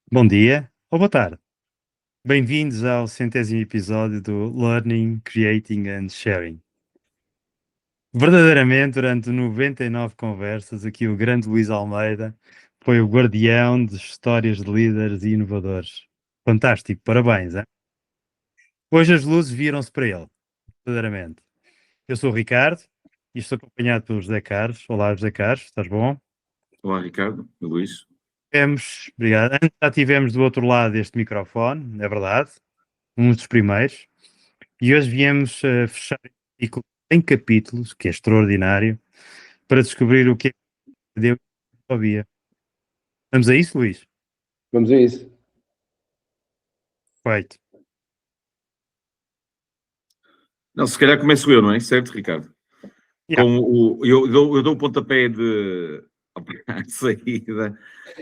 Bom dia ou boa tarde. Bem-vindos ao centésimo episódio do Learning, Creating and Sharing. Verdadeiramente, durante 99 conversas, aqui o grande Luís Almeida foi o guardião de histórias de líderes e inovadores. Fantástico, parabéns. Hein? Hoje as luzes viram-se para ele, verdadeiramente. Eu sou o Ricardo e estou acompanhado pelo José Carlos. Olá, José Carlos, estás bom? Olá, Ricardo, Luís. Obrigado. Antes já tivemos do outro lado deste microfone, é verdade, um dos primeiros. E hoje viemos fechar este ciclo em capítulos, que é extraordinário, para descobrir o que é que deu e havia. Vamos a isso, Luís? Vamos a isso. Feito. Não, se calhar começo eu, não é? Certo, Ricardo? Yeah. Eu dou o pontapé de saída.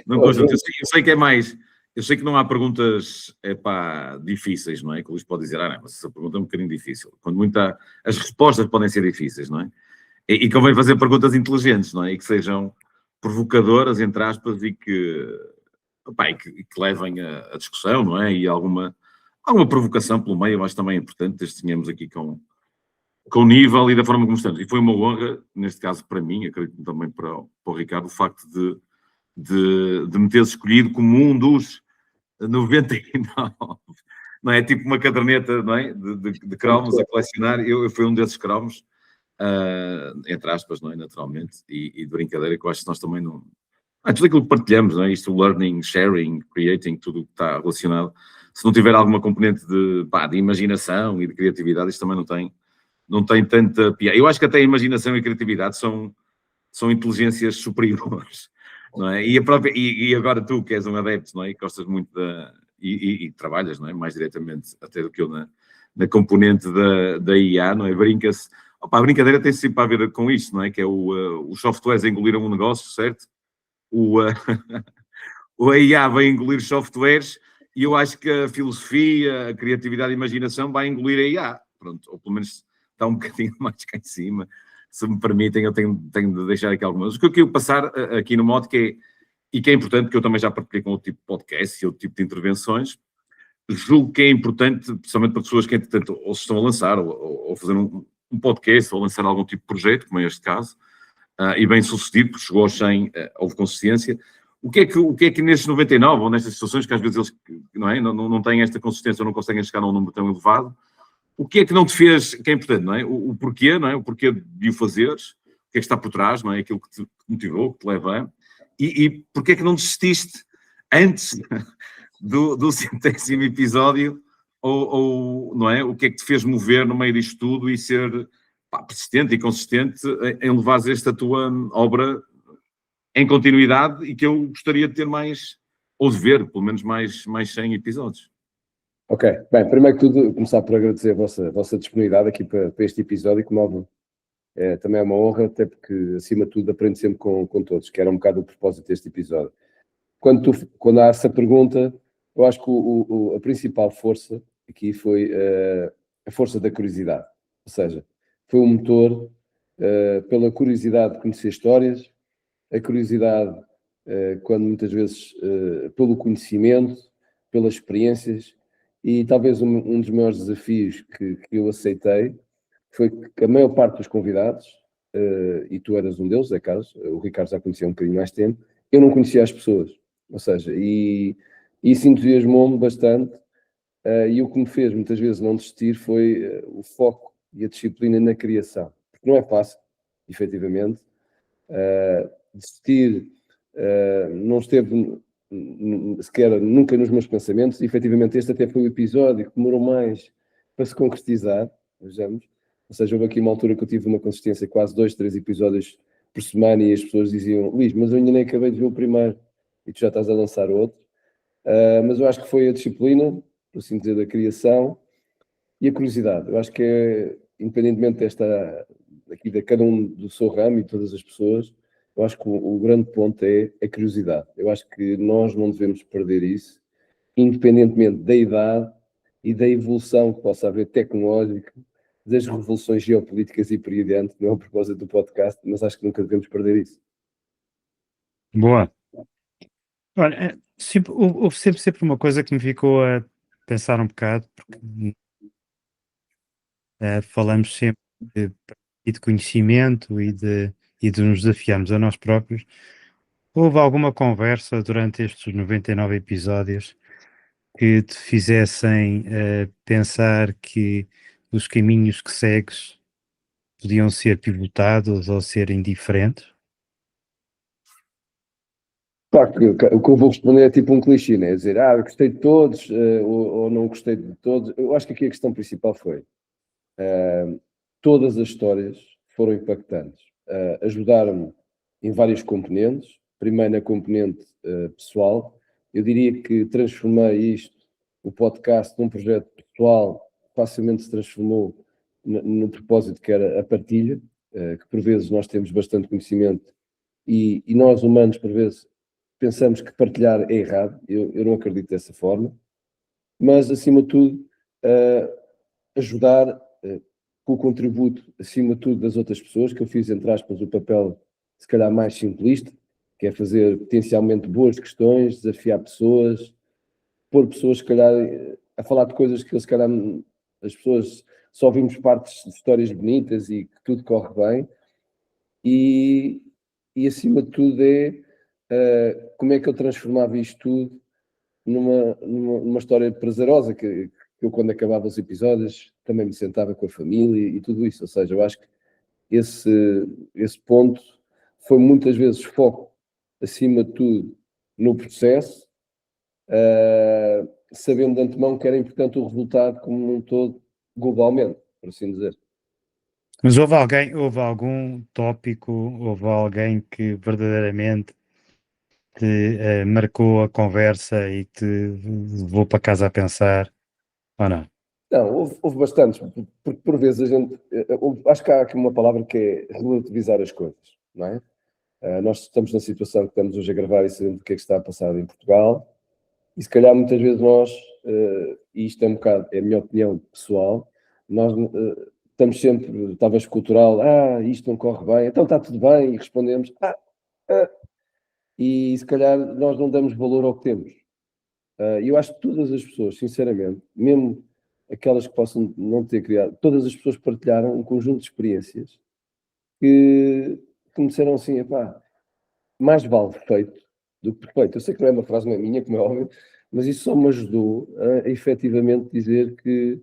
Não gosto, eu sei que é mais. Eu sei que não há perguntas difíceis, não é? Que o Luís pode dizer, não, mas essa pergunta é um bocadinho difícil. Quando muita, as respostas podem ser difíceis, não é? E convém fazer perguntas inteligentes, não é? E que sejam provocadoras, entre aspas, e que levem a discussão, não é? E alguma provocação pelo meio, eu acho também importante, desde que tenhamos aqui com o nível e da forma como estamos. E foi uma honra, neste caso para mim, acredito também para o Ricardo, o facto de me ter escolhido como um dos 99. Não é? Tipo uma caderneta, não é? De cromos a colecionar. Eu fui um desses cromos, entre aspas, não é? Naturalmente, e de brincadeira, que eu acho que nós também não. Tudo aquilo que partilhamos, não é? Isto, learning, sharing, creating, tudo o que está relacionado. Se não tiver alguma componente de imaginação e de criatividade, isto também não tem tanta piada. Eu acho que até a imaginação e a criatividade são inteligências superiores, não é? E agora tu, que és um adepto, não é? E gostas muito e trabalhas, não é? Mais diretamente até do que eu na componente da IA, não é? Brinca-se. Opa, a brincadeira tem sempre a ver com isto, não é? Que é os softwares engoliram um negócio, certo? O IA vai engolir softwares e eu acho que a filosofia, a criatividade e a imaginação vai engolir a IA. Pronto, ou pelo menos está um bocadinho mais cá em cima. Se me permitem, eu tenho de deixar aqui algumas. O que eu quero passar aqui no modo que é importante, que eu também já partilhei com outro tipo de podcast e outro tipo de intervenções, julgo que é importante, principalmente para pessoas que, entretanto, ou se estão a lançar, ou fazer um podcast, ou lançar algum tipo de projeto, como é este caso, e bem sucedido, porque chegou aos 100, houve consistência. O que é que nestes 99, ou nestas situações que às vezes eles não têm esta consistência ou não conseguem chegar a um número tão elevado, o que é que não te fez, que é importante, não é? O porquê, não é? O porquê de o fazeres, o que é que está por trás, não é? Aquilo que te motivou, que te leva e porquê é que não desististe antes do centésimo episódio, ou não é? O que é que te fez mover no meio disto tudo e ser persistente e consistente em levares esta tua obra em continuidade e que eu gostaria de ter mais, ou de ver, pelo menos mais 100 episódios. Ok. Bem, primeiro que tudo, começar por agradecer a vossa disponibilidade aqui para este episódio, como óbvio, também é uma honra, até porque, acima de tudo, aprendo sempre com todos, que era um bocado o propósito deste episódio. Quando há essa pergunta, eu acho que a principal força aqui foi a força da curiosidade. Ou seja, foi um motor pela curiosidade de conhecer histórias, a curiosidade, quando muitas vezes pelo conhecimento, pelas experiências, e talvez um dos maiores desafios que eu aceitei foi que a maior parte dos convidados, e tu eras um deles, é Carlos, o Ricardo já conhecia um bocadinho mais tempo, eu não conhecia as pessoas, ou seja, e isso entusiasmou-me bastante, e o que me fez muitas vezes não desistir foi o foco e a disciplina na criação, porque não é fácil, efetivamente, desistir não esteve sequer nunca nos meus pensamentos, e efetivamente este até foi o episódio que demorou mais para se concretizar, vejamos, ou seja, houve aqui uma altura que eu tive uma consistência quase 2, 3 episódios por semana e as pessoas diziam, Luís, mas eu ainda nem acabei de ver o primeiro e tu já estás a lançar outro, mas eu acho que foi a disciplina, por assim dizer, da criação e a curiosidade. Eu acho que é, independentemente aqui de cada um do seu ramo e todas as pessoas, eu acho que o grande ponto é a curiosidade. Eu acho que nós não devemos perder isso, independentemente da idade e da evolução que possa haver tecnológica, das revoluções geopolíticas e por aí adiante, não é a propósito do podcast, mas acho que nunca devemos perder isso. Boa. Olha, houve sempre uma coisa que me ficou a pensar um bocado, porque falamos sempre de, e de conhecimento e de nos desafiarmos a nós próprios. Houve alguma conversa durante estes 99 episódios que te fizessem pensar que os caminhos que segues podiam ser pivotados ou ser indiferentes? Claro que o que eu vou responder é tipo um clichê, né? É dizer, eu gostei de todos, ou não gostei de todos. Eu acho que aqui a questão principal foi, todas as histórias foram impactantes. Ajudaram-me em vários componentes. Primeiro na componente pessoal. Eu diria que transformei o podcast, num projeto pessoal, facilmente se transformou no propósito que era a partilha, que por vezes nós temos bastante conhecimento e nós humanos, por vezes, pensamos que partilhar é errado. Eu não acredito dessa forma. Mas, acima de tudo, ajudar com o contributo, acima de tudo, das outras pessoas, que eu fiz, entre aspas, o papel, se calhar, mais simplista, que é fazer potencialmente boas questões, desafiar pessoas, pôr pessoas, se calhar, a falar de coisas que, se calhar, as pessoas só vimos partes de histórias bonitas e que tudo corre bem. E acima de tudo, como é que eu transformava isto tudo numa história prazerosa, que eu, quando acabava os episódios, também me sentava com a família e tudo isso. Ou seja, eu acho que esse ponto foi muitas vezes foco, acima de tudo, no processo, sabendo de antemão que era importante o resultado como um todo, globalmente, por assim dizer. Mas houve algum tópico, houve alguém que verdadeiramente te marcou a conversa e te levou para casa a pensar, ou não? Não, houve bastantes, porque por vezes a gente. Acho que há aqui uma palavra que é relativizar as coisas, não é? Nós estamos na situação que estamos hoje a gravar e sabemos o que é que está a passar em Portugal, e se calhar muitas vezes nós, e isto é um bocado, é a minha opinião pessoal, nós estamos sempre, talvez cultural, isto não corre bem, então está tudo bem, e respondemos, e se calhar nós não damos valor ao que temos. E eu acho que todas as pessoas, sinceramente, mesmo aquelas que possam não ter criado, todas as pessoas partilharam um conjunto de experiências que me disseram assim, mais vale feito do que perfeito. Eu sei que não é uma frase, não é minha, como é óbvio, mas isso só me ajudou a efetivamente dizer que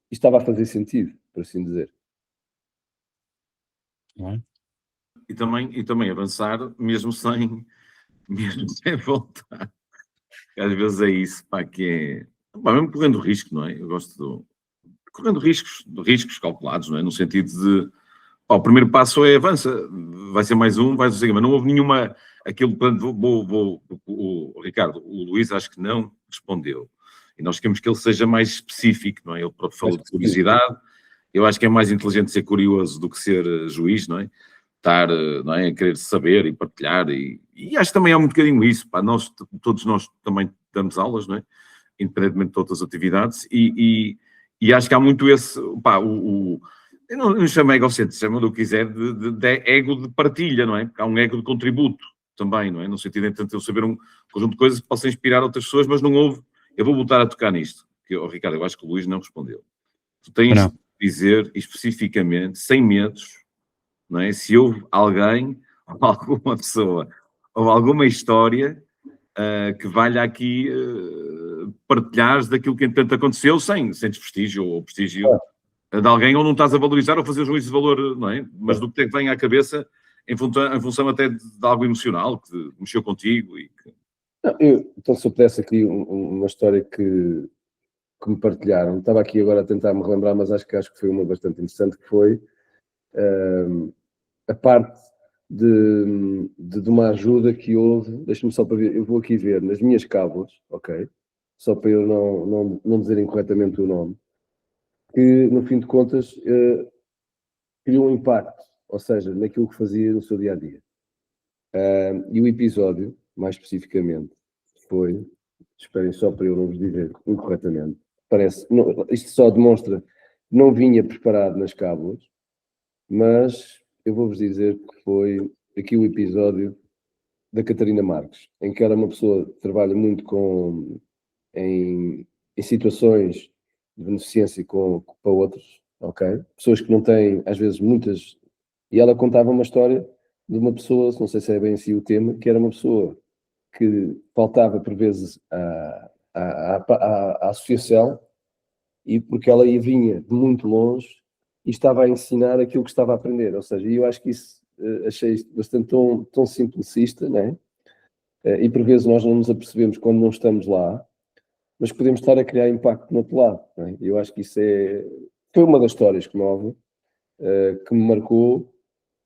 isto estava a fazer sentido, por assim dizer. Não é? E também avançar, mesmo sem voltar. Às vezes é isso, pá, que é. Pá, mesmo correndo risco, não é? Eu gosto correndo riscos calculados, não é? No sentido de. Pá, o primeiro passo é avança, vai ser mais um, vais seguir, mas não houve nenhuma. Aquilo, o Ricardo, o Luís acho que não respondeu. E nós queremos que ele seja mais específico, não é? Ele próprio falou de curiosidade. Eu acho que é mais inteligente ser curioso do que ser juiz, não é? Estar, não é? A querer saber e partilhar. E acho que também há um bocadinho isso. Pá, todos nós também damos aulas, não é? Independentemente de outras atividades. E acho que há muito esse. Pá, eu não chamo egocêntrico, chamo do que quiser, de ego de partilha, não é? Porque há um ego de contributo também, não é? No sentido de eu saber um conjunto de coisas que possam inspirar outras pessoas, mas não houve. Eu vou voltar a tocar nisto. Ricardo, eu acho que o Luís não respondeu. Tu tens de dizer especificamente, sem medos, não é? Se houve alguém, ou alguma pessoa, ou alguma história que valha aqui partilhares daquilo que entretanto aconteceu sem desprestígio ou prestígio de alguém, ou não estás a valorizar ou fazer juízo de valor, não é? Mas do que vem à cabeça em função até de algo emocional que mexeu contigo e que... Não, então, se eu pudesse aqui uma história que me partilharam, estava aqui agora a tentar me relembrar, mas acho que foi uma bastante interessante, que foi a parte de uma ajuda que houve, deixa-me só para ver, eu vou aqui ver nas minhas cábulas, ok? Só para eu não dizer incorretamente o nome, que no fim de contas criou um impacto, ou seja, naquilo que fazia no seu dia a dia. E o episódio, mais especificamente, foi, esperem só para eu não vos dizer incorretamente, isto só demonstra que não vinha preparado nas cábulas, mas eu vou-vos dizer que foi aqui o episódio da Catarina Marques, em que era uma pessoa que trabalha muito em situações de beneficência para outros, ok? Pessoas que não têm, às vezes, muitas... E ela contava uma história de uma pessoa, não sei se é bem assim o tema, que era uma pessoa que faltava, por vezes, à associação, e porque ela vinha de muito longe e estava a ensinar aquilo que estava a aprender. Ou seja, eu acho que isso achei isto bastante tão simplicista, né? E por vezes nós não nos apercebemos quando não estamos lá, mas podemos estar a criar impacto no outro lado. Né? Eu acho que isso foi uma das histórias que me marcou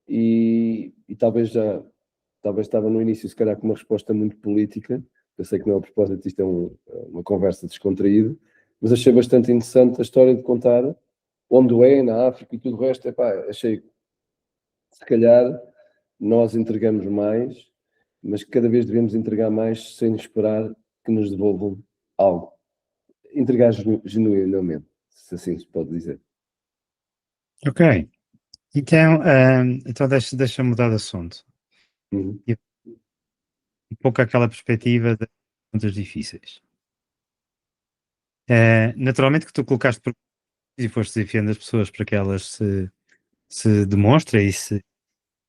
e talvez estava no início, se calhar, com uma resposta muito política. Eu sei que não é a propósito, isto é uma conversa descontraída, mas achei bastante interessante a história de contar onde é, na África e tudo o resto. Epá, achei que, se calhar, nós entregamos mais, mas que cada vez devemos entregar mais sem esperar que nos devolvam algo. Entregar genuinamente, se assim se pode dizer. Ok. Então deixa-me mudar de assunto. Uhum. E um pouco aquela perspectiva das perguntas difíceis. Naturalmente que tu colocaste perguntas e foste desafiando as pessoas para que elas se demonstrem e se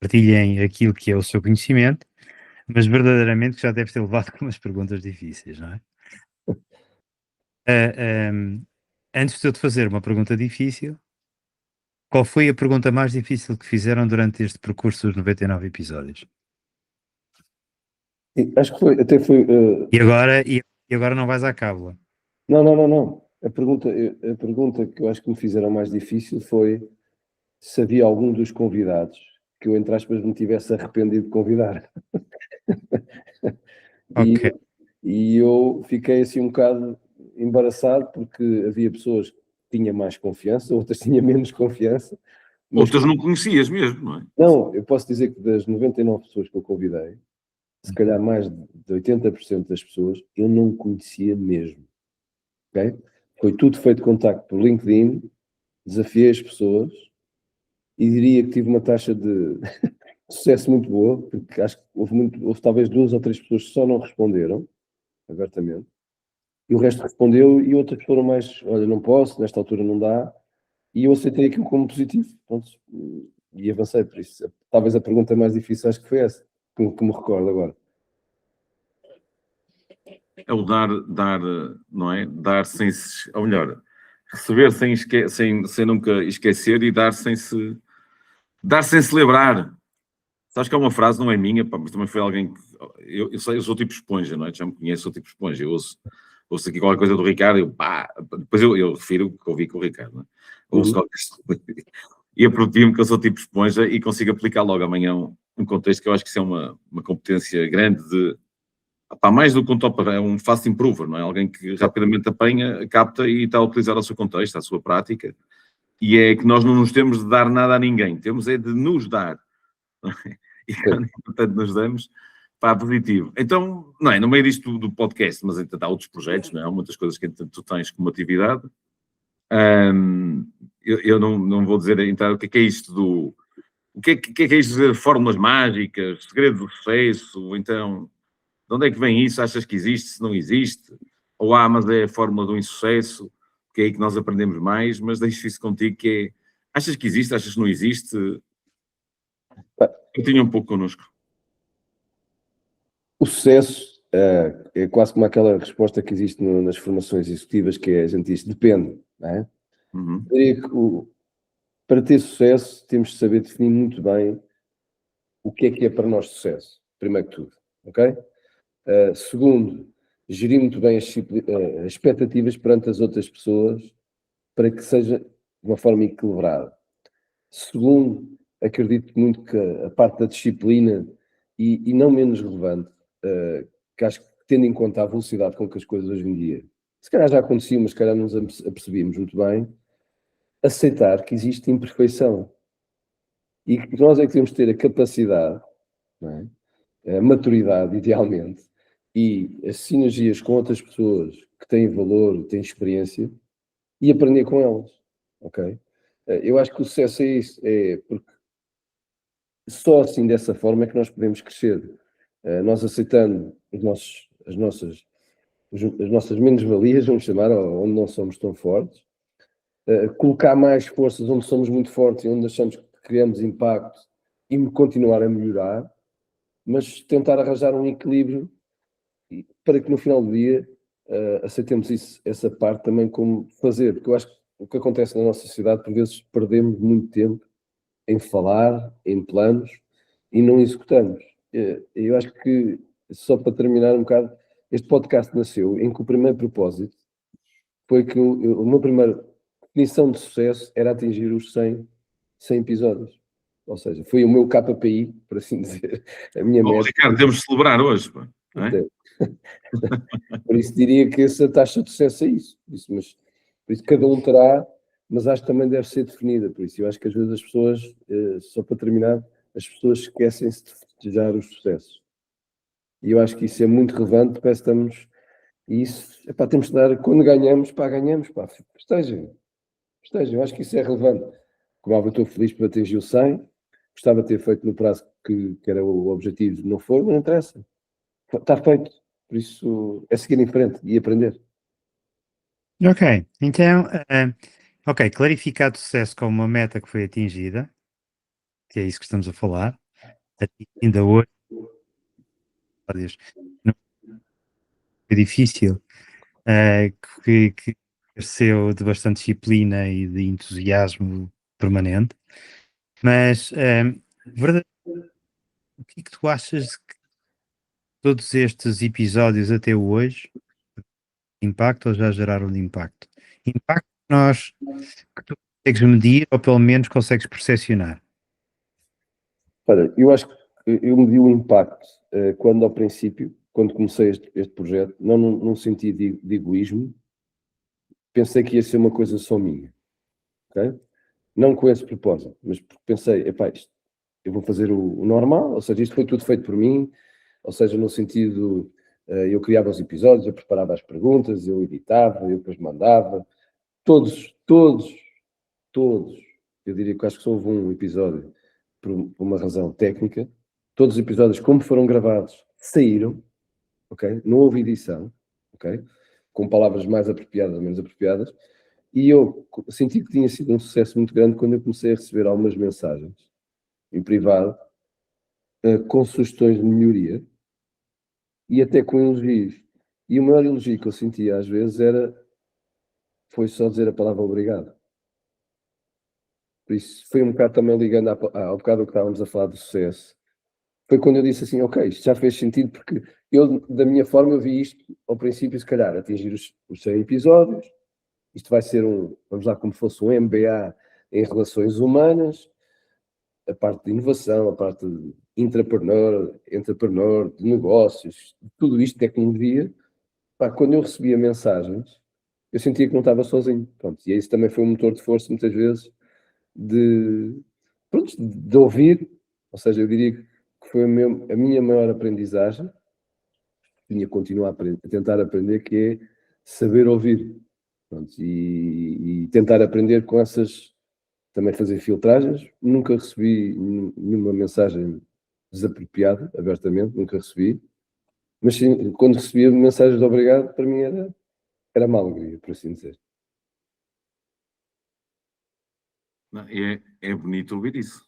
partilhem aquilo que é o seu conhecimento, mas verdadeiramente que já deves ter levado com umas perguntas difíceis, não é? Antes de eu te fazer uma pergunta difícil, qual foi a pergunta mais difícil que fizeram durante este percurso dos 99 episódios? Acho que foi. E agora não vais à cábula. Não. A pergunta que eu acho que me fizeram mais difícil foi se havia algum dos convidados que eu, entre aspas, me tivesse arrependido de convidar. E, Ok. e eu fiquei assim um bocado embaraçado porque havia pessoas que tinham mais confiança, outras tinham menos confiança. Mas Outras não conhecias mesmo, não é? não, eu posso dizer que das 99 pessoas que eu convidei, se calhar mais de 80% das pessoas eu não conhecia mesmo. Okay? Foi tudo feito contacto por LinkedIn, desafiei as pessoas e diria que tive uma taxa de sucesso muito boa, porque acho que houve talvez 2 ou 3 pessoas que só não responderam abertamente, e o resto respondeu e outras foram mais, olha, não posso, nesta altura não dá, e eu aceitei aquilo como positivo, pronto, e avancei por isso. Talvez a pergunta mais difícil acho que foi essa, que me recordo agora. É o dar, não é? Dar sem se, ou melhor, receber sem nunca esquecer e dar sem celebrar. Sabes que é uma frase, não é minha, pá, mas também foi alguém que. Eu sei, eu sou tipo esponja, não é? Já me conheço, sou tipo esponja. Eu ouço aqui qualquer coisa do Ricardo, depois eu refiro o que ouvi com o Ricardo, não é? Ouço qualquer coisa. E aproprio-me que eu sou tipo esponja e consigo aplicar logo amanhã um contexto que eu acho que isso é uma competência grande de. Pá, mais do que um top, é um fast improver, não é? Alguém que rapidamente apanha, capta e está a utilizar o seu contexto, a sua prática. E é que nós não nos temos de dar nada a ninguém, temos é de nos dar. E quando, portanto, nos damos, pá, positivo. Então, não é? No meio disto do podcast, mas ainda há outros projetos, não é? Há muitas coisas que tu tens como atividade. Eu não vou dizer então o que é isto do. O que é isto de dizer fórmulas mágicas, segredo do sucesso, ou então. De onde é que vem isso? Achas que existe? Se não existe? Ou mas é a fórmula do insucesso, que é aí que nós aprendemos mais, mas deixo isso contigo, que é, achas que existe? Achas que não existe? Eu tinha um pouco connosco. O sucesso é quase como aquela resposta que existe nas formações executivas, que é, a gente diz, depende, não é? Uhum. Eu diria que para ter sucesso temos de saber definir muito bem o que é para nós sucesso, primeiro que tudo, ok? Segundo, gerir muito bem as expectativas perante as outras pessoas para que seja de uma forma equilibrada. Segundo, acredito muito que a parte da disciplina e não menos relevante, que acho que tendo em conta a velocidade com que as coisas hoje em dia, se calhar já aconteciam, mas se calhar não nos apercebíamos muito bem, aceitar que existe imperfeição e que nós é que temos de ter a capacidade, não é? A maturidade, idealmente, e as sinergias com outras pessoas que têm valor, têm experiência, e aprender com elas, ok? Eu acho que o sucesso é isso, porque só assim, dessa forma, é que nós podemos crescer. nós aceitando as nossas menos-valias, vamos chamar, onde não somos tão fortes, colocar mais forças onde somos muito fortes e onde achamos que criamos impacto e continuar a melhorar, mas tentar arranjar um equilíbrio para que no final do dia aceitemos essa parte também como fazer, porque eu acho que o que acontece na nossa sociedade, por vezes perdemos muito tempo em falar, em planos, e não executamos. Eu acho que, só para terminar um bocado, este podcast nasceu em que o primeiro propósito foi que a minha primeira definição de sucesso era atingir os 100 episódios. Ou seja, foi o meu KPI, por assim dizer, a minha Bom, meta. Ricardo, temos de celebrar hoje, pá, não é? Por isso diria que essa taxa de sucesso é isso. Por isso cada um terá, mas acho que também deve ser definida. Por isso eu acho que às vezes as pessoas, só para terminar, as pessoas esquecem-se de festejar os sucessos. E eu acho que isso é muito relevante, parece que estamos... E isso, temos de dar, quando ganhamos, festejem. Eu acho que isso é relevante. Como eu estou feliz por atingir o 100, gostava de ter feito no prazo que era o objetivo, não foi, mas não interessa. Está feito. Por isso é seguir em frente e aprender. Ok, então, clarificado o sucesso como uma meta que foi atingida, que é isso que estamos a falar, ainda hoje, não foi difícil, que careceu de bastante disciplina e de entusiasmo permanente, mas, verdade, o que é que tu achas de que todos estes episódios até hoje, impacto ou já geraram de impacto? Impacto que tu consegues medir ou pelo menos consegues percepcionar? Olha, eu acho que eu medi o impacto quando ao princípio, quando comecei este projeto, não num sentido de egoísmo, pensei que ia ser uma coisa só minha, ok? Não com esse propósito, mas porque pensei, eu vou fazer o normal, ou seja, isto foi tudo feito por mim, ou seja, no sentido, eu criava os episódios, eu preparava as perguntas, eu editava, eu depois mandava, todos, eu diria que acho que só houve um episódio por uma razão técnica, todos os episódios como foram gravados saíram, ok? Não houve edição, ok? Com palavras mais apropriadas ou menos apropriadas, e eu senti que tinha sido um sucesso muito grande quando eu comecei a receber algumas mensagens em privado, com sugestões de melhoria e até com elogios. E o maior elogio que eu sentia às vezes foi só dizer a palavra obrigado. Por isso foi um bocado também ligando ao bocado que estávamos a falar do sucesso. Foi quando eu disse assim, ok, isto já fez sentido, porque eu, da minha forma, eu vi isto ao princípio, se calhar, atingir os 100 episódios, isto vai ser vamos lá, como fosse um MBA em relações humanas, a parte de inovação, a parte de entrepreneur, de negócios, tudo isto, tecnologia. Quando eu recebia mensagens, eu sentia que não estava sozinho. Pronto, e isso também foi um motor de força, muitas vezes, de ouvir, ou seja, eu diria que foi a minha maior aprendizagem, tinha que continuar a tentar aprender, que é saber ouvir. Pronto, e tentar aprender com essas, também fazer filtragens. Nunca recebi nenhuma mensagem desapropriada, abertamente, nunca recebi. Mas sim, quando recebia mensagens de obrigado, para mim era uma alegria, por assim dizer. É bonito ouvir isso.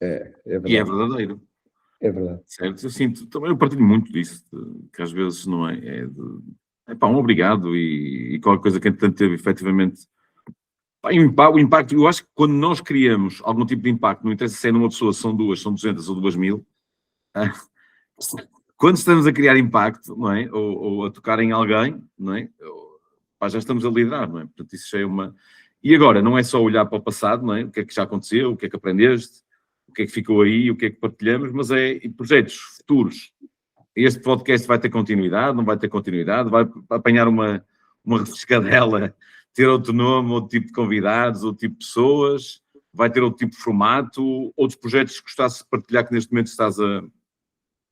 É verdade. E é verdadeiro. É verdade. Certo? Eu sinto, também eu partilho muito disso, que às vezes não é, um obrigado e qualquer coisa que entretanto teve efetivamente. O impacto, eu acho que quando nós criamos algum tipo de impacto, não interessa se é numa pessoa, são 2, são 200 ou 2000, quando estamos a criar impacto, não é? Ou a tocar em alguém, não é? Já estamos a liderar, não é? Portanto, isso já é uma... E agora, não é só olhar para o passado, não é? O que é que já aconteceu, o que é que aprendeste, o que é que ficou aí, o que é que partilhamos, mas é projetos futuros. Este podcast vai ter continuidade, não vai ter continuidade, vai apanhar uma refrescadela, ter outro nome, outro tipo de convidados, outro tipo de pessoas, vai ter outro tipo de formato, outros projetos que gostasse de partilhar que neste momento estás a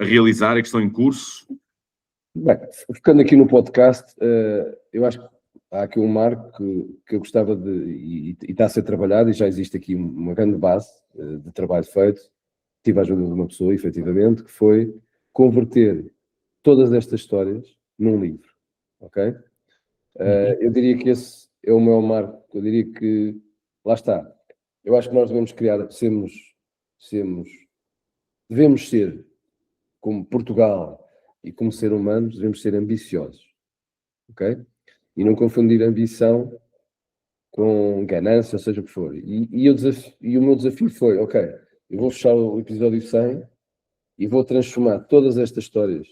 realizar e que estão em curso? Bem, ficando aqui no podcast, eu acho que há aqui um marco que eu gostava e está a ser trabalhado, e já existe aqui uma grande base de trabalho feito. Tive a ajuda de uma pessoa, efetivamente, que foi converter todas estas histórias num livro, ok? Eu diria que esse é o meu marco. Eu diria que, lá está, eu acho que nós devemos devemos ser, como Portugal e como ser humanos, devemos ser ambiciosos, ok? E não confundir ambição com ganância, ou seja o que for. E o meu desafio foi, ok, eu vou fechar o episódio 100 e vou transformar todas estas histórias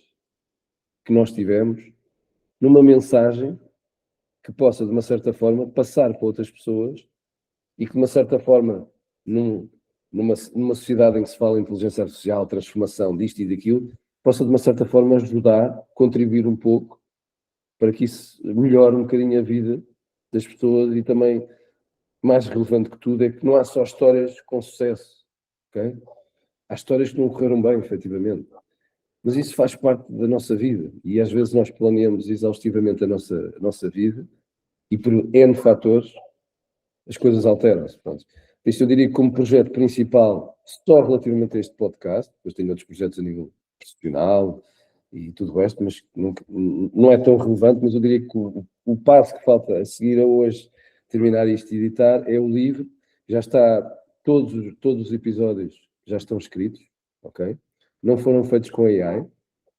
que nós tivemos numa mensagem que possa, de uma certa forma, passar para outras pessoas e que, de uma certa forma, numa sociedade em que se fala em inteligência artificial, transformação disto e daquilo, possa, de uma certa forma, ajudar, contribuir um pouco para que isso melhore um bocadinho a vida das pessoas e também, mais relevante que tudo, é que não há só histórias com sucesso, ok? Há histórias que não correram bem, efetivamente. Mas isso faz parte da nossa vida e às vezes nós planeamos exaustivamente a nossa vida e por N fatores as coisas alteram-se. Por isso eu diria que como projeto principal, só relativamente a este podcast, depois tenho outros projetos a nível profissional e tudo o resto, mas não é tão relevante, mas eu diria que o passo que falta a seguir a hoje, terminar isto e editar, é o livro. Já está, todos os episódios já estão escritos, ok? Não foram feitos com AI,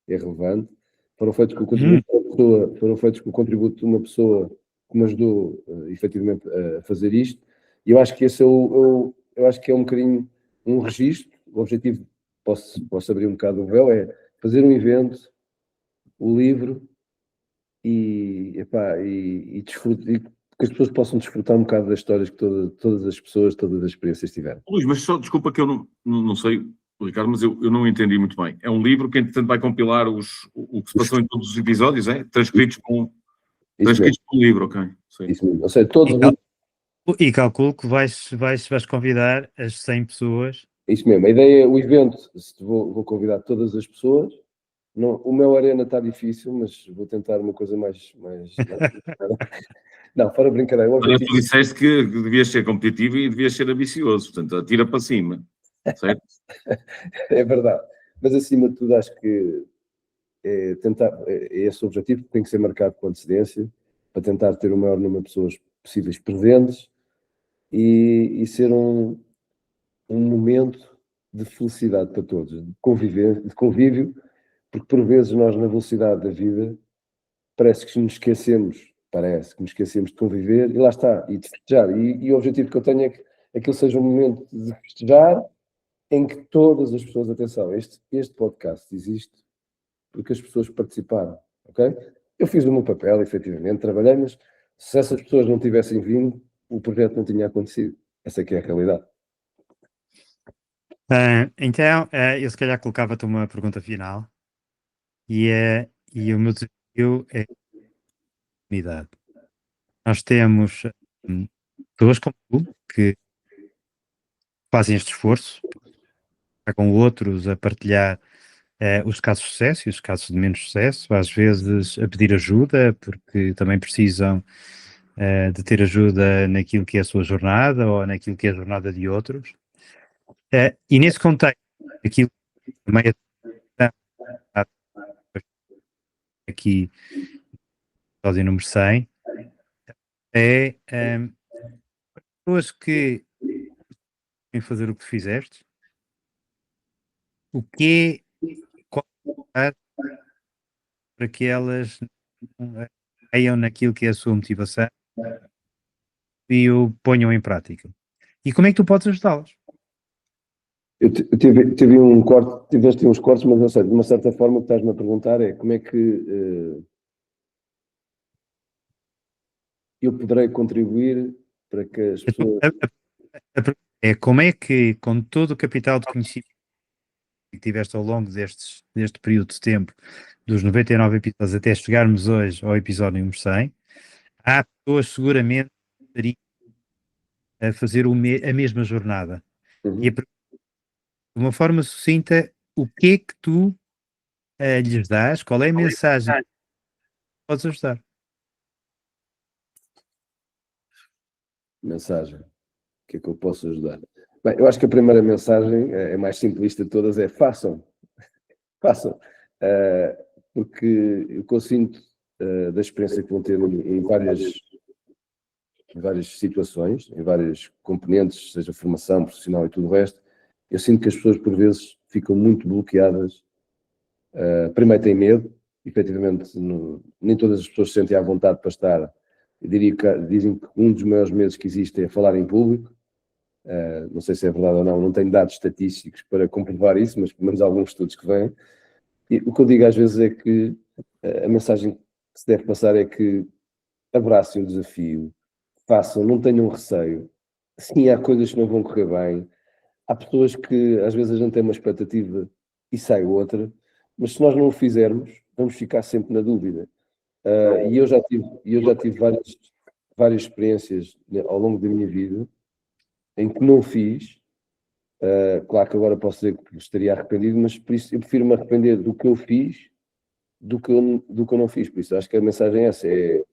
é relevante. Foram feitos com o contributo de uma pessoa, foram feitos com o contributo de uma pessoa que me ajudou efetivamente a fazer isto. E eu acho que esse eu acho que é um bocadinho um registro. O objetivo, posso abrir um bocado o véu, é fazer um evento, o livro e que as pessoas possam desfrutar um bocado das histórias que todas as pessoas, todas as experiências tiveram. Luís, mas só desculpa que eu não sei, Ricardo, mas eu não entendi muito bem. É um livro que, entretanto, vai compilar o que se passou em todos os episódios, é? Transcritos com um livro, ok. Sim. Isso mesmo. Ou seja, E calculo que vais convidar as 100 pessoas. Isso mesmo. A ideia, o evento, vou convidar todas as pessoas. Não, o meu arena está difícil, mas vou tentar uma coisa mais não, fora brincadeira. Olha, tu disseste que devias ser competitivo e devias ser ambicioso, portanto, atira para cima, certo? É verdade. Mas acima de tudo, acho que é esse o objetivo que tem que ser marcado com antecedência para tentar ter o maior número de pessoas possíveis presentes e ser um momento de felicidade para todos, de convívio, porque por vezes nós, na velocidade da vida, parece que nos esquecemos de conviver e lá está, e de festejar. E o objetivo que eu tenho é que aquilo seja um momento de festejar em que todas as pessoas, atenção, este podcast existe porque as pessoas participaram, ok? Eu fiz o meu papel, efetivamente, trabalhei, mas se essas pessoas não tivessem vindo, o projeto não tinha acontecido. Essa é que é a realidade. Então, eu se calhar colocava-te uma pergunta final e o meu desafio é a comunidade. Nós temos pessoas como tu que fazem este esforço, com outros a partilhar os casos de sucesso e os casos de menos sucesso, às vezes a pedir ajuda, porque também precisam de ter ajuda naquilo que é a sua jornada ou naquilo que é a jornada de outros. E nesse contexto, aquilo que também é aqui, episódio número 100, é pessoas que querem fazer o que fizeste, o que é para que elas não caiam naquilo que é a sua motivação e o ponham em prática. E como é que tu podes ajudá-las? Eu tive um corte, tiveste uns cortes, mas não sei, de uma certa forma o que estás-me a perguntar é como é que eu poderei contribuir para que as pessoas... A pergunta é como é que, com todo o capital de conhecimento que tiveste ao longo deste período de tempo, dos 99 episódios até chegarmos hoje ao episódio número 100, há pessoas seguramente que estariam a fazer a mesma jornada. Uhum. E a pergunta, de uma forma sucinta, o que é que tu lhes dás? Qual é a mensagem que podes ajudar? Mensagem. O que é que eu posso ajudar? Bem, eu acho que a primeira mensagem, é mais simplista de todas, é façam. façam. Porque o que eu sinto da experiência que vão ter em várias situações, em vários componentes, seja formação profissional e tudo o resto, eu sinto que as pessoas por vezes ficam muito bloqueadas. Primeiro têm medo, efetivamente nem todas as pessoas se sentem à vontade para estar. Eu diria que dizem que um dos maiores medos que existe é falar em público. Não sei se é verdade ou não tenho dados estatísticos para comprovar isso, mas pelo menos alguns estudos que vêm. E o que eu digo às vezes é que a mensagem que se deve passar é que abracem o desafio, façam, não tenham receio. Sim, há coisas que não vão correr bem. Há pessoas que às vezes a gente tem uma expectativa e sai outra, mas se nós não o fizermos, vamos ficar sempre na dúvida. E eu já tive várias experiências ao longo da minha vida em que não fiz. Claro que agora posso dizer que estaria arrependido, mas por isso eu prefiro me arrepender do que eu fiz do que eu não fiz. Por isso acho que a mensagem é essa, de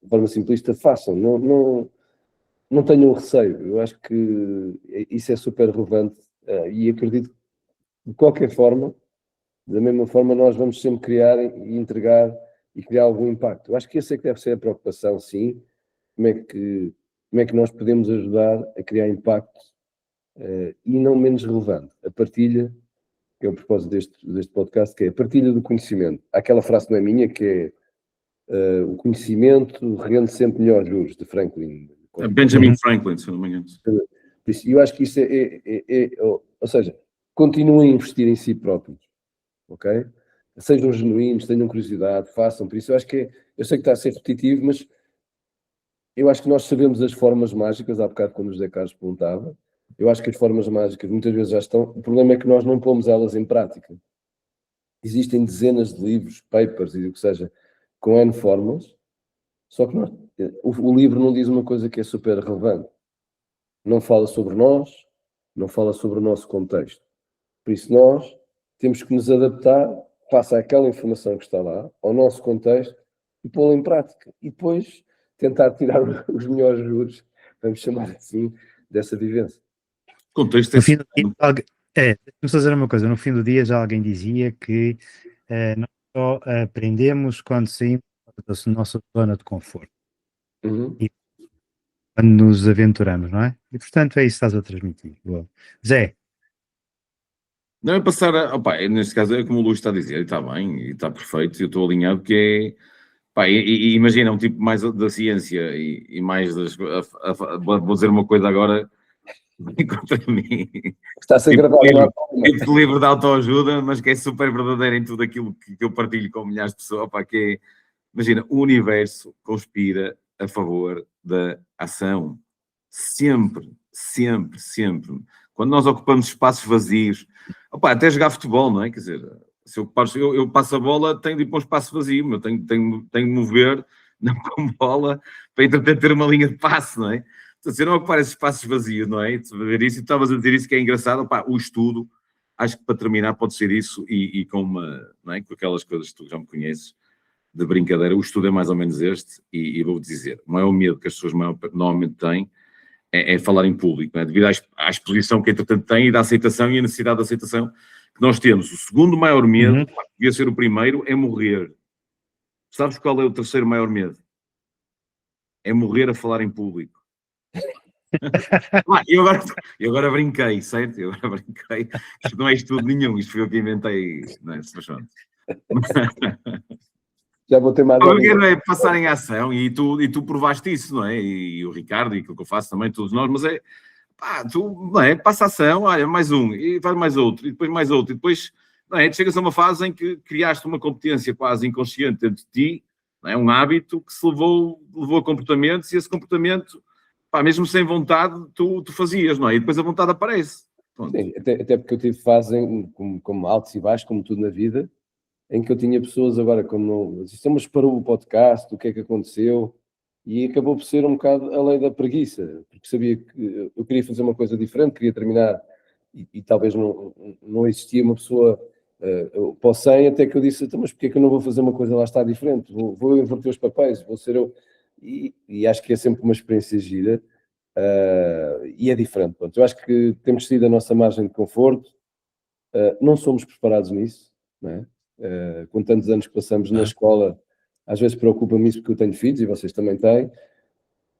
forma simplista, façam, não tenham receio. Eu acho que isso é super relevante e acredito que de qualquer forma, da mesma forma, nós vamos sempre criar e entregar e criar algum impacto. Eu acho que essa é que deve ser a preocupação, sim. Como é que nós podemos ajudar a criar impacto e não menos relevante, a partilha, que é o propósito deste podcast, que é a partilha do conhecimento. Há aquela frase que não é minha, que é o conhecimento rende sempre melhores juros, de Franklin. Benjamin Franklin, se não me engano. Eu acho que isso ou seja, continuem a investir em si próprios, ok? Sejam genuínos, tenham curiosidade, façam. Por isso eu acho que eu sei que está a ser repetitivo, mas eu acho que nós sabemos as formas mágicas. Há bocado quando o José Carlos perguntava, eu acho que as formas mágicas muitas vezes já estão. O problema é que nós não pomos elas em prática. Existem dezenas de livros, papers e o que seja, com N fórmulas, só que o livro não diz uma coisa que é super relevante. Não fala sobre nós, não fala sobre o nosso contexto. Por isso nós temos que nos adaptar face àquela informação que está lá, ao nosso contexto, e pô-la em prática. E depois tentar tirar os melhores juros, vamos chamar assim, dessa vivência. Contexto No fim do dia, deixa-me só dizer uma coisa, no fim do dia já alguém dizia que nós só aprendemos quando saímos da nossa zona de conforto. E quando nos aventuramos, não é? E portanto é isso que estás a transmitir. Boa. Zé. Não é passar neste caso é como o Luís está a dizer, e está bem, e está perfeito, eu estou alinhado, que é, e imagina um tipo mais da ciência e mais das, vou dizer uma coisa agora contra mim. Está a ser Tipo gravado. Tipo de livro de autoajuda, mas que é super verdadeiro em tudo aquilo que eu partilho com milhares de pessoas, que é, imagina, o universo conspira a favor da ação. Sempre, sempre, sempre. Quando nós ocupamos espaços vazios, até jogar futebol, não é? Quer dizer, se eu passo a bola, tenho de ir para um espaço vazio, eu tenho de mover, não com bola, para entretanto ter uma linha de passe, não é? Então, se eu não ocupar esses espaços vazios, não é? Ver isso, e estavas a dizer isso que é engraçado, o estudo, acho que para terminar pode ser isso, e com não é? Com aquelas coisas que tu já me conheces, de brincadeira, o estudo é mais ou menos este, e vou-te dizer, o maior medo que as pessoas normalmente têm é falar em público, não é? Devido à exposição que entretanto tem e da aceitação e a necessidade de aceitação que nós temos. O segundo maior medo, devia ser o primeiro, é morrer. Sabes qual é o terceiro maior medo? É morrer a falar em público. Eu agora brinquei, certo? Eu agora brinquei. Isto não é estudo nenhum, isto foi eu que inventei. Não é? Já vou ter mais Eu quero passar em ação e tu provaste isso, não é? E o Ricardo, e aquilo que eu faço também, todos nós, mas tu, não é? Passa a ação, olha, mais um, e faz mais outro, e depois mais outro, e depois, não é? Chegas a uma fase em que criaste uma competência quase inconsciente dentro de ti, não é? Um hábito que se levou a comportamentos, e esse comportamento, mesmo sem vontade, tu fazias, não é? E depois a vontade aparece. Sim, até porque eu tive fase como altos e baixos, como tudo na vida, em que eu tinha pessoas agora, como não, mas parou o podcast, o que é que aconteceu, e acabou por ser um bocado a lei da preguiça, porque sabia que eu queria fazer uma coisa diferente, queria terminar, e talvez não existia uma pessoa para o 100, até que eu disse, mas porque é que eu não vou fazer uma coisa lá está diferente, vou inverter os papéis, vou ser eu, e acho que é sempre uma experiência gira, e é diferente. Pronto. Eu acho que temos sido a nossa margem de conforto, não somos preparados nisso. não é? Com tantos anos que passamos na escola, às vezes preocupa-me isso porque eu tenho filhos e vocês também têm.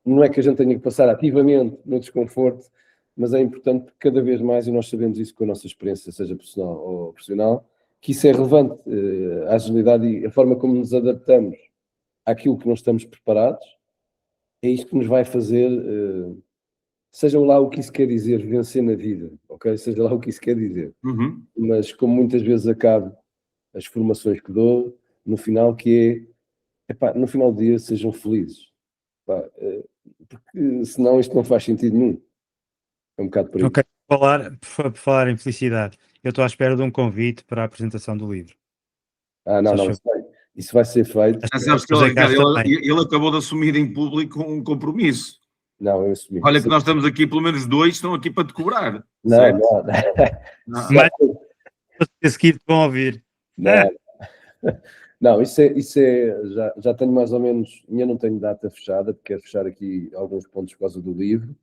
Não é que a gente tenha que passar ativamente no desconforto, mas é importante que cada vez mais, e nós sabemos isso com a nossa experiência, seja personal ou profissional, que isso é relevante, a agilidade e a forma como nos adaptamos àquilo que não estamos preparados, é isto que nos vai fazer, sejam lá o que isso quer dizer, vencer na vida, ok? Seja lá o que isso quer dizer. Uhum. Mas como muitas vezes acabo as formações que dou, no final que epá, no final do dia sejam felizes. Epá, porque senão isto não faz sentido nenhum. É um bocado por aí. Ok, por falar em felicidade, eu estou à espera de um convite para a apresentação do livro. Não, Só isso vai ser feito. Já sabes que José ele, Carlos também. ele acabou de assumir em público um compromisso. Não, eu assumi. Olha que nós estamos aqui, pelo menos dois estão aqui para te cobrar. Não, certo? não. Mas a seguir vão ouvir. Não, não, isso é já tenho mais ou menos, ainda não tenho data fechada, porque quero fechar aqui alguns pontos por causa do livro,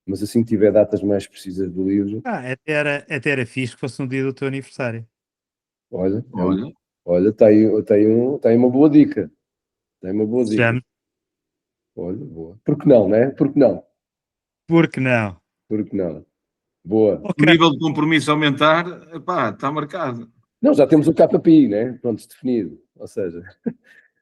mas assim que tiver datas mais precisas do livro, Até era fixe que fosse no dia do teu aniversário. olha, Olha, está aí uma boa dica. Tem uma boa dica. Sejamos. Olha, boa. Por que não, né? Por que não? Por que não? Por que não? Boa. o nível de compromisso aumentar, pá, está marcado. Não, já temos o KPI, né? Pronto, definido. Ou seja,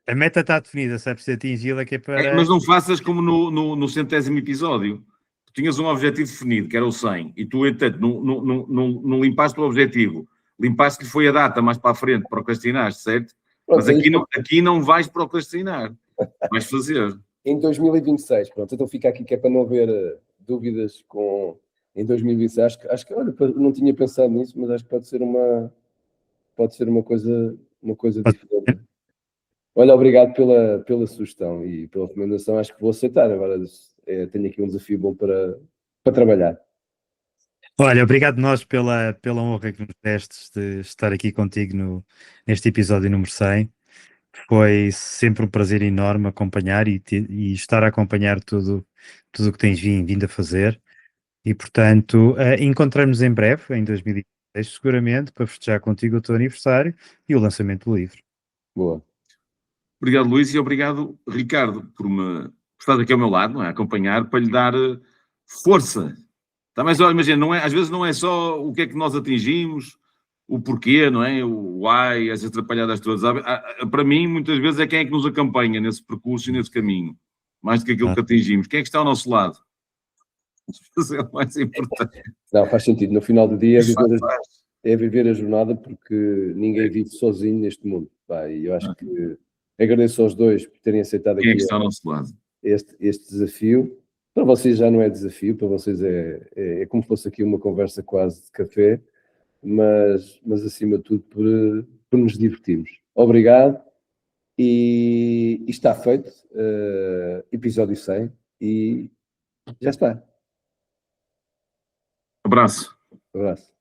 A meta está definida, se é preciso atingi-la que é para... Mas não faças como no 100º episódio. Tu tinhas um objetivo definido, que era o 100, e tu, entanto, não limpaste o objetivo. Limpaste-lhe foi a data mais para a frente, procrastinaste, certo? pronto, Mas aqui não vais procrastinar, vais fazer. em 2026, pronto, então fica aqui que é para não haver dúvidas em 2026. Acho que, olha, não tinha pensado nisso, mas acho que pode ser uma coisa diferente. Olha, obrigado pela sugestão e pela recomendação. Acho que vou aceitar. Agora tenho aqui um desafio bom para trabalhar. Olha, obrigado nós pela honra que nos destes de estar aqui contigo neste episódio número 100. Foi sempre um prazer enorme acompanhar e estar a acompanhar tudo o que tens vindo a fazer. E, portanto, encontramos em breve, em 2026, seguramente, para festejar contigo o teu aniversário e o lançamento do livro. Boa. Obrigado, Luís, e obrigado, Ricardo, por estar aqui ao meu lado, não é? Acompanhar, para lhe dar força. Também só, imagina, às vezes não é só o que é que nós atingimos, o porquê, não é? O why, essas atrapalhadas todas. Para mim, muitas vezes é quem é que nos acompanha nesse percurso e nesse caminho, mais do que aquilo que atingimos. Quem é que está ao nosso lado? Isso é o mais importante. Não, faz sentido. No final do dia é viver a jornada, porque ninguém vive sozinho neste mundo. E eu acho que agradeço aos dois por terem aceitado Quem é aqui que está ao nosso lado? este desafio. Para vocês já não é desafio, para vocês é como se fosse aqui uma conversa quase de café, mas acima de tudo por nos divertirmos. Obrigado e está feito, episódio 100 e já está. Abraço. Um abraço.